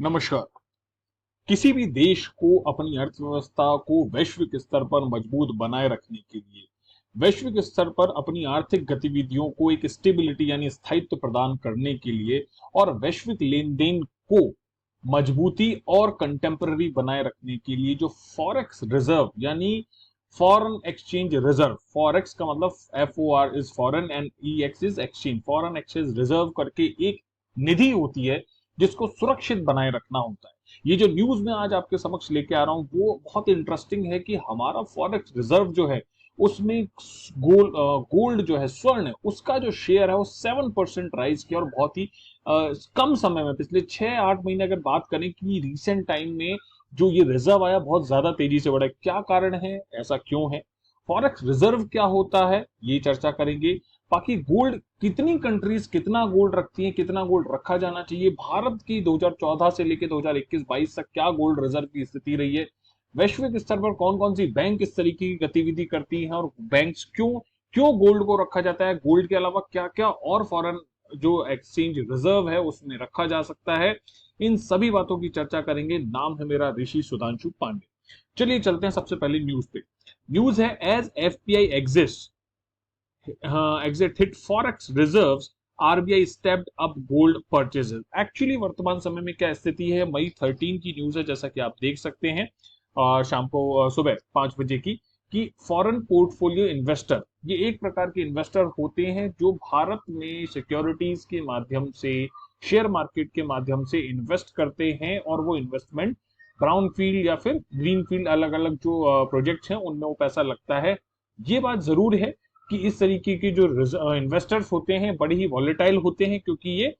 नमस्कार। किसी भी देश को अपनी अर्थव्यवस्था को वैश्विक स्तर पर मजबूत बनाए रखने के लिए, वैश्विक स्तर पर अपनी आर्थिक गतिविधियों को एक स्टेबिलिटी यानी स्थायित्व प्रदान करने के लिए और वैश्विक लेन-देन को मजबूती और कंटेम्पररी बनाए रखने के लिए जो फॉरेक्स रिजर्व यानी फॉरेन एक्सचेंज रिजर्व, फॉरेक्स का मतलब FOR is foreign and EX is exchange, foreign exchange reserve करके एक निधि होती है जिसको सुरक्षित बनाए रखना होता है। ये जो न्यूज में आज आपके समक्ष लेके आ रहा हूं वो बहुत इंटरेस्टिंग है कि हमारा फॉरेक्स रिजर्व जो है उसमें गोल्ड जो है, स्वर्ण, उसका जो शेयर है वो 7% राइज किया और बहुत ही कम समय में, पिछले 6-8 महीने अगर बात करें कि रिसेंट टाइम में जो ये रिजर्व आया बहुत ज्यादा तेजी से बढ़ा है। क्या कारण है, ऐसा क्यों है, फॉरेक्स रिजर्व क्या होता है, ये चर्चा करेंगे। बाकी गोल्ड, कितनी कंट्रीज कितना गोल्ड रखती हैं, कितना गोल्ड रखा जाना चाहिए, भारत की 2014 से लेकर 2021-22 तक क्या गोल्ड रिजर्व की स्थिति रही है, वैश्विक स्तर पर कौन कौन सी बैंक इस तरीके की गतिविधि करती हैं और बैंक्स क्यों क्यों गोल्ड को रखा जाता है, गोल्ड के अलावा क्या क्या और फॉरेन जो एक्सचेंज रिजर्व है उसमें रखा जा सकता है, इन सभी बातों की चर्चा करेंगे। नाम है मेरा ऋषि सुधांशु पांडे। चलिए चलते हैं सबसे पहले न्यूज पे। न्यूज है as FPI exit hit forex reserves, RBI stepped up gold purchases। Actually वर्तमान समय में क्या स्थिति है, मई 13 की न्यूज है, जैसा कि आप देख सकते हैं शाम को सुबह 5 बजे की, कि फॉरेन पोर्टफोलियो इन्वेस्टर, ये एक प्रकार के इन्वेस्टर होते हैं जो भारत में सिक्योरिटीज के माध्यम से, शेयर मार्केट के माध्यम से इन्वेस्ट करते हैं और वो इन्वेस्टमेंट ब्राउन फील्ड या फिर ग्रीन फील्ड, अलग अलग जो प्रोजेक्ट्स हैं उनमें वो पैसा लगता है। ये बात जरूर है कि इस तरीके के जो इन्वेस्टर्स होते हैं बड़े ही वॉलेटाइल होते हैं, क्योंकि ये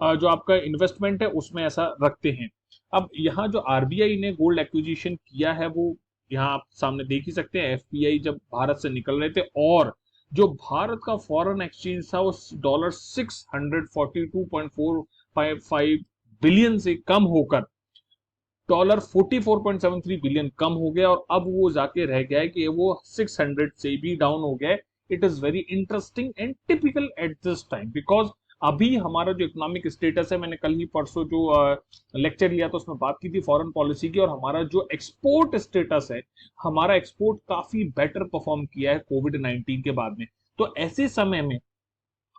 जो आपका इन्वेस्टमेंट है उसमें ऐसा रखते हैं। अब यहाँ जो RBI ने गोल्ड एक्विजिशन किया है वो यहाँ आप सामने देख ही सकते हैं। FPI जब भारत से निकल रहे थे और जो भारत का फॉरेन एक्सचेंज था वो $642.455 बिलियन से कम होकर $44.73 बिलियन कम हो गया और अब वो जाके रह गया है कि वो 600 से भी डाउन हो गया है। It is very interesting and typical at this time, because अभी हमारा जो इकोनॉमिक स्टेटस है, मैंने कल ही परसों जो लेक्चर लिया था उसमें बात की थी फॉरेन पॉलिसी की, और हमारा जो एक्सपोर्ट स्टेटस है, हमारा एक्सपोर्ट काफी बेटर परफॉर्म किया है कोविड-19 के बाद में। तो ऐसे समय में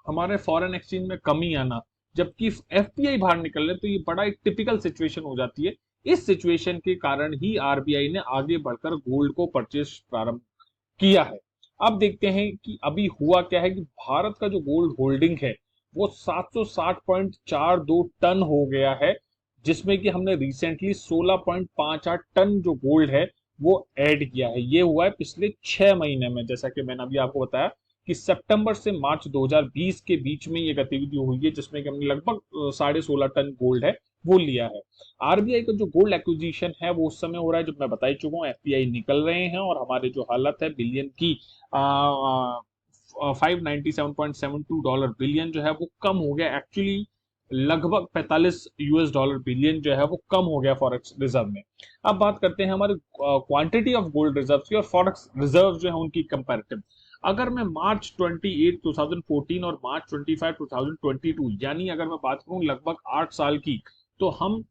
हमारे फॉरेन एक्सचेंज में कमी आना, जबकि FPI बाहर निकल रहे, तो ये बड़ा एक टिपिकल सिचुएशन हो जाती है। इस सिचुएशन के कारण ही RBI ने आगे बढ़कर गोल्ड को परचेज प्रारंभ किया है। अब देखते हैं कि अभी हुआ क्या है कि भारत का जो गोल्ड होल्डिंग है वो 760.42 टन हो गया है, जिसमें कि हमने रिसेंटली 16.58 टन जो गोल्ड है वो ऐड किया है। ये हुआ है पिछले 6 महीने में, जैसा कि मैंने अभी आपको बताया कि सितंबर से मार्च 2020 के बीच में ये गतिविधि हुई है, जिसमें कि हमने लगभग 16.5 टन गोल्ड है वो लिया है। RBI का जो गोल्ड एक्विजिशन है वो उस समय हो रहा है जब मैं बता ही चुका हूँ, FPI निकल रहे हैं और हमारे जो हालत है बिलियन की, 597.72 बिलियन जो है वो कम हो गया। एक्चुअली लगभग $45 बिलियन जो है वो कम हो गया फॉरेक्स रिजर्व में। अब बात करते हैं हमारे क्वांटिटी ऑफ गोल्ड रिजर्व की और फॉरेक्स रिजर्व जो है उनकी कंपैरेटिव। अगर मैं मार्च 28 2014 और मार्च 25 2022 यानी अगर मैं बात करूं लगभग 8 साल की, तो हम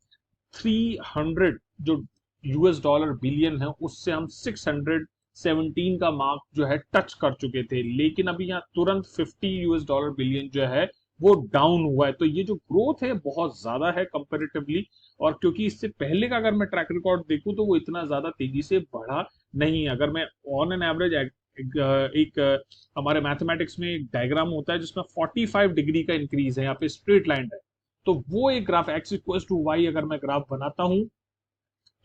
300 जो $US बिलियन है उससे हम 617 का मार्क जो है टच कर चुके थे, लेकिन अभी यहाँ तुरंत $50 बिलियन जो है वो डाउन हुआ है। तो ये जो ग्रोथ है बहुत ज्यादा है कंपेरेटिवली, और क्योंकि इससे पहले का अगर मैं ट्रैक रिकॉर्ड देखूं तो वो इतना ज्यादा तेजी से बढ़ा नहीं है। अगर मैं ऑन एन एवरेज एक हमारे मैथमेटिक्स में एक डायग्राम होता है जिसमें 45 डिग्री का इंक्रीज है, यहाँ पे स्ट्रेट लाइन है, तो वो एक graph x equals to y अगर मैं ग्राफ बनाता हूं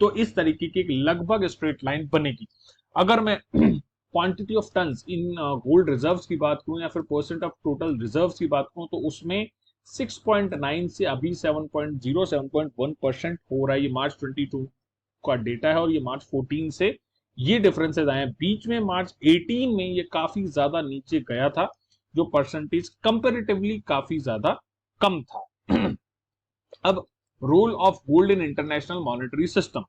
तो इस तरीके की एक लगभग स्ट्रेट लाइन बनेगी। अगर मैं quantity of tons in gold reserves की बात करूं या फिर परसेंट ऑफ टोटल रिजर्व्स की बात करूं तो उसमें 6.9 से अभी 7.1% हो रहा है। ये मार्च 22 का डेटा है और ये मार्च 14 से ये डिफरेंसेस आए हैं। बीच में मार्च 18 में ये काफी ज्यादा नीचे गया था, जो परसेंटेज कंपेरेटिवली काफी ज्यादा कम था। अब role of gold in international monetary system.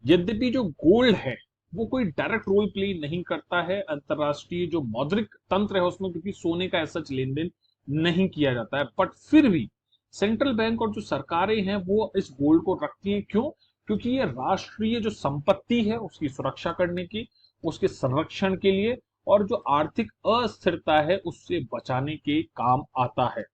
यद्यपि जो गोल्ड है वो कोई डायरेक्ट रोल प्ले नहीं करता है अंतरराष्ट्रीय जो मौद्रिक तंत्र है उसमें, क्योंकि सोने का ऐसा लेन देन नहीं किया जाता है, बट फिर भी सेंट्रल बैंक और जो सरकारें हैं वो इस गोल्ड को रखती हैं, क्यों? क्योंकि ये राष्ट्रीय जो संपत्ति है उसकी सुरक्षा करने की, उसके संरक्षण के लिए, और जो आर्थिक अस्थिरता है उससे बचाने के काम आता है।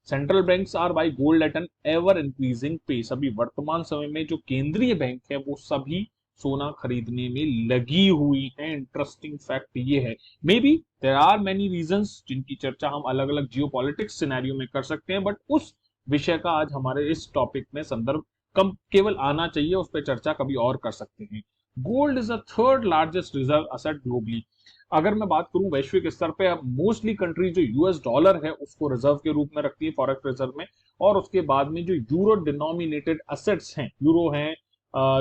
Central banks are buy gold at an ever increasing pace. अभी वर्तमान समय में जो केंद्रीय बैंक है वो सभी सोना खरीदने में लगी हुई है। इंटरेस्टिंग फैक्ट ये है। Maybe there are many reasons जिनकी चर्चा हम अलग अलग जियो पॉलिटिक्स सिनेरियो में कर सकते हैं, बट उस विषय का आज हमारे इस टॉपिक में संदर्भ कम केवल आना चाहिए, उस पर चर्चा कभी और कर सकते हैं। Gold is the third largest reserve asset globally. अगर मैं बात करूं वैश्विक स्तर पे, मोस्टली कंट्री जो यूएस डॉलर है उसको रिजर्व के रूप में रखती है फॉरेक्स रिजर्व में, और उसके बाद में जो यूरो डिनोमिनेटेड असेट्स हैं, यूरो हैं,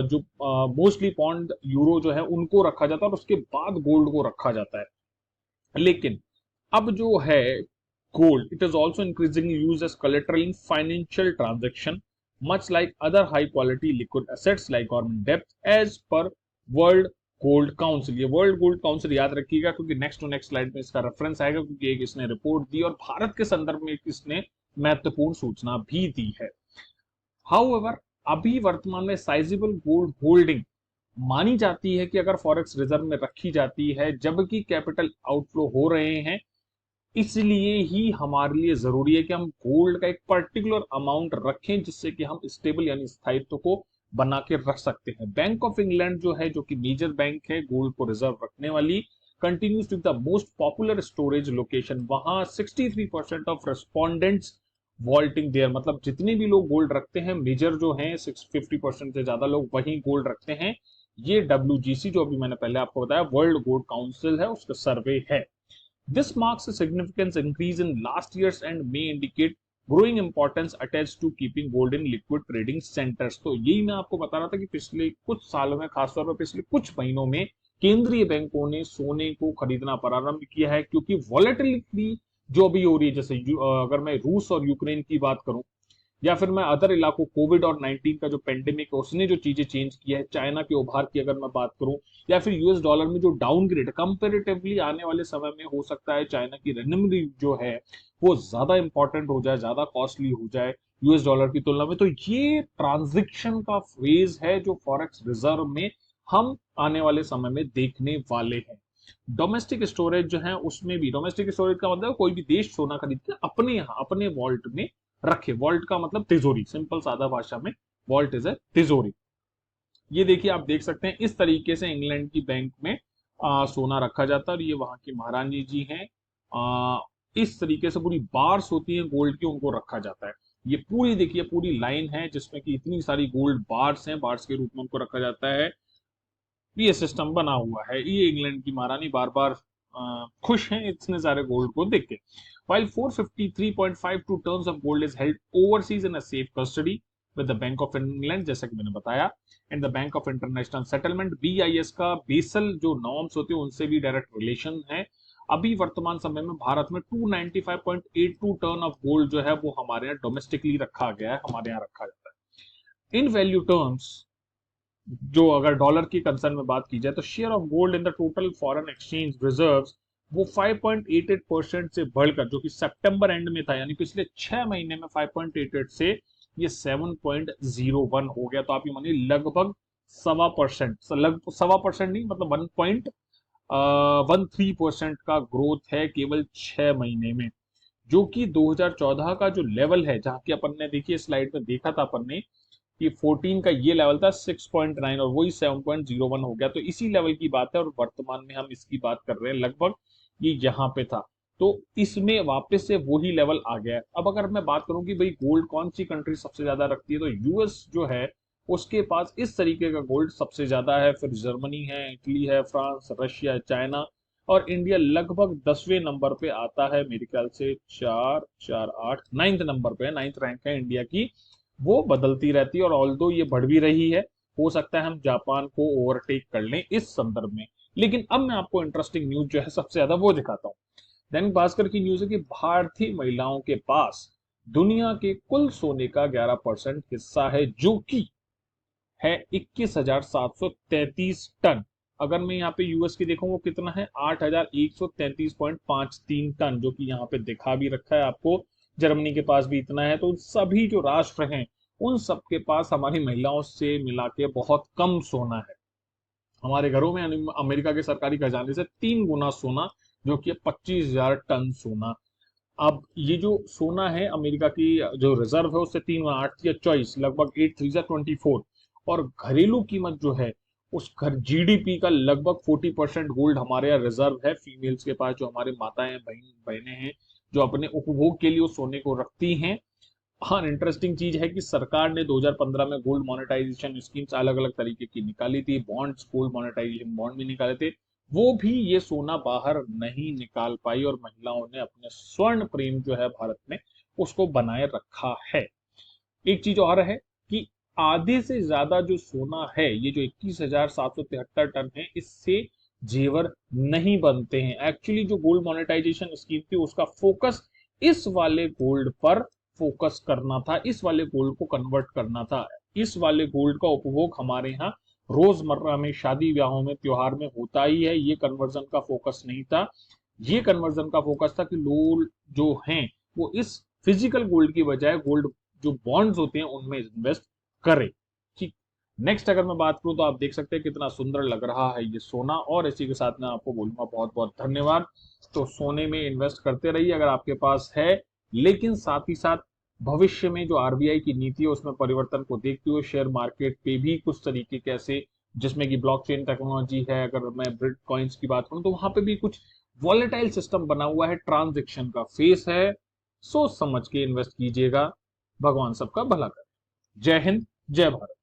जो मोस्टली पॉन्ड यूरो जो है उनको रखा जाता है, और उसके बाद गोल्ड को रखा जाता है। लेकिन अब जो है gold, it is also increasingly used as collateral in financial transaction, much like other high quality liquid assets like government debt, as per World Gold Council। ये World Gold Council याद रखिएगा क्योंकि नेक्स्ट टू नेक्स्ट स्लाइड में इसका reference आएगा, क्योंकि एक इसने रिपोर्ट दी और भारत के संदर्भ में इसने महत्वपूर्ण सूचना भी दी है। हाउएवर, अभी वर्तमान में साइजेबल गोल्ड होल्डिंग मानी जाती है कि अगर फॉरेक्स रिजर्व में रखी जाती है जबकि कैपिटल आउटफ्लो हो रहे हैं, इसलिए ही हमारे लिए जरूरी है कि हम गोल्ड का एक पर्टिकुलर अमाउंट रखें जिससे कि हम स्टेबल यानी स्थायित्व को बना के रख सकते हैं। बैंक ऑफ इंग्लैंड जो है, जो कि मेजर बैंक है गोल्ड को रिजर्व रखने वाली, continues to the most popular storage location. वहां 63% ऑफ रेस्पोंडेंट्स वॉल्टिंग देयर, मतलब जितने भी लोग गोल्ड रखते हैं, मेजर जो हैं 50% से ज्यादा लोग वहीं गोल्ड रखते हैं। ये WGC जो अभी मैंने पहले आपको बताया वर्ल्ड गोल्ड काउंसिल है, उसका सर्वे है। This marks a significant increase in last years and may indicate growing importance attached to keeping gold in liquid trading centers। तो यही मैं आपको बता रहा था कि पिछले कुछ सालों में, खासतौर पर पिछले कुछ महीनों में, केंद्रीय बैंकों ने सोने को खरीदना प्रारंभ किया है, क्योंकि वॉलेटिलिटी जो अभी हो रही है, जैसे अगर मैं रूस और यूक्रेन की बात करूं, या फिर मैं अदर इलाकों, कोविड और 19 का जो पेंडेमिक है उसने जो चीजें चेंज किया है, चाइना के उभार की अगर मैं बात करूं, या फिर यूएस डॉलर में जो डाउनग्रेड कंपेरेटिवली आने वाले समय में हो सकता है चाइना की रेनमिनबी जो है वो ज्यादा इंपॉर्टेंट हो जाए, ज्यादा कॉस्टली हो जाए यूएस डॉलर की तुलना में। तो ये ट्रांजिशन का फेज है जो फॉरेक्स रिजर्व में हम आने वाले समय में देखने वाले हैं। डोमेस्टिक स्टोरेज जो है उसमें भी, डोमेस्टिक स्टोरेज का मतलब कोई भी देश सोना खरीद के अपने यहाँ अपने वॉल्ट में रखे। वॉल्ट का मतलब तिजोरी, सिंपल सादा भाषा में वॉल्ट इज ए तिजोरी। ये देखिए, आप देख सकते हैं इस तरीके से इंग्लैंड की बैंक में सोना रखा जाता है, और ये वहां की महारानी जी हैं। इस तरीके से पूरी बार्स होती हैं गोल्ड की, उनको रखा जाता है। ये पूरी देखिए पूरी लाइन है जिसमें कि इतनी सारी गोल्ड बार्स हैं, बार्स के रूप में उनको रखा जाता है। ये सिस्टम बना हुआ है। ये इंग्लैंड की महारानी बार बार खुश हैं इतने सारे गोल्ड को देख के। While 453.52 tons of gold is held overseas in a safe custody with the Bank of England, जैसा कि मैंने बताया, and the Bank of International Settlement BIS का बेसल जो नॉर्म्स होते हैं उनसे भी डायरेक्ट रिलेशन है। अभी वर्तमान समय में भारत में 295.82 टन ऑफ गोल्ड जो है वो हमारे यहाँ डोमेस्टिकली रखा गया है, हमारे यहाँ रखा जाता है। इन वैल्यू टर्म्स, जो अगर डॉलर की कंसर्न में बात की जाए, तो share of gold in the total foreign exchange reserves वो 5.88% से बढ़कर, जो कि सितंबर एंड में था, यानी पिछले 6 महीने में 5.88 से ये 7.01 हो गया। तो आप ये मानिए लगभग 1.25%, लगभग 1.25% नहीं, मतलब 1.13% का ग्रोथ है केवल 6 महीने में, जो कि 2014 का जो लेवल है, जहां की अपन ने देखिए स्लाइड में देखा था अपन ने कि 14 का ये लेवल था 6.9 और वही 7.01 हो गया। तो इसी लेवल की बात है और वर्तमान में हम इसकी बात कर रहे हैं, लगभग ये यहाँ पे था, तो इसमें वापस से वही लेवल आ गया है। अब अगर मैं बात करूं कि भाई गोल्ड कौन सी कंट्री सबसे ज्यादा रखती है, तो यूएस जो है उसके पास इस तरीके का गोल्ड सबसे ज्यादा है, फिर जर्मनी है, इटली है, फ्रांस, रशिया, चाइना, और इंडिया लगभग 10वें नंबर पे आता है, मेरे ख्याल से 4 4 8 9th नंबर पे है, 9th रैंक है इंडिया की। वो बदलती रहती है और ऑल्दो ये बढ़ भी रही है, हो सकता है हम जापान को ओवरटेक कर लें इस संदर्भ में। लेकिन अब मैं आपको इंटरेस्टिंग न्यूज जो है सबसे ज्यादा वो दिखाता हूँ। दैनिक भास्कर की न्यूज है कि भारतीय महिलाओं के पास दुनिया के कुल सोने का 11% हिस्सा है, जो कि है 21,733 टन। अगर मैं यहाँ पे यूएस की देखूं वो कितना है, 8,133.53 टन, जो कि यहाँ पे दिखा भी रखा है आपको। जर्मनी के पास भी इतना है। तो सभी जो राष्ट्र हैं उन सब के पास हमारी महिलाओं से मिला के बहुत कम सोना है। हमारे घरों में अमेरिका के सरकारी खजाने से 3 गुना सोना, जो कि 25,000 टन सोना। अब ये जो सोना है अमेरिका की जो रिजर्व है उससे 3 गुना, 8 या 24, लगभग 8 3 जा 24। और घरेलू कीमत जो है उस घर जीडीपी का लगभग 40% गोल्ड हमारे यहाँ रिजर्व है फीमेल्स के पास, जो हमारे माताएं बहनें हैं, जो अपने उपभोग के लिए उस सोने को रखती हैं। हाँ, इंटरेस्टिंग चीज है कि सरकार ने 2015 में गोल्ड मोनेटाइजेशन स्कीम्स अलग अलग तरीके की निकाली थी, बॉन्ड्स, गोल्ड मोनेटाइजेशन बॉन्ड भी निकाले थे। वो भी ये सोना बाहर नहीं निकाल पाई और महिलाओं ने अपने स्वर्ण प्रेम जो है भारत में उसको बनाए रखा है। एक चीज और है कि आधे से ज्यादा जो सोना है, ये जो 21,773 टन है, इससे जेवर नहीं बनते हैं। एक्चुअली जो गोल्ड मोनेटाइजेशन स्कीम थी उसका फोकस इस वाले गोल्ड पर फोकस करना था, इस वाले गोल्ड को कन्वर्ट करना था। इस वाले गोल्ड का उपभोग हमारे यहाँ रोजमर्रा में, शादी ब्याहों में, त्योहार में होता ही है। ये कन्वर्जन का फोकस नहीं था। ये कन्वर्जन का फोकस था कि लोग जो हैं वो इस फिजिकल गोल्ड की बजाय गोल्ड जो बॉन्ड्स होते हैं उनमें इन्वेस्ट करें। ठीक। नेक्स्ट अगर मैं बात करूं तो आप देख सकते हैं कितना सुंदर लग रहा है ये सोना। और इसी के साथ मैं आपको बोलूंगा बहुत बहुत धन्यवाद। तो सोने में इन्वेस्ट करते रहिए अगर आपके पास है, लेकिन साथ ही साथ भविष्य में जो आरबीआई की नीति है उसमें परिवर्तन को देखते हुए शेयर मार्केट पे भी कुछ तरीके कैसे, जिसमें कि ब्लॉकचेन टेक्नोलॉजी है, अगर मैं बिटकॉइंस की बात करूं तो वहां पे भी कुछ वॉलेटाइल सिस्टम बना हुआ है, ट्रांजेक्शन का फेस है। सोच समझ के इन्वेस्ट कीजिएगा। भगवान सबका भला करे। जय हिंद, जय भारत।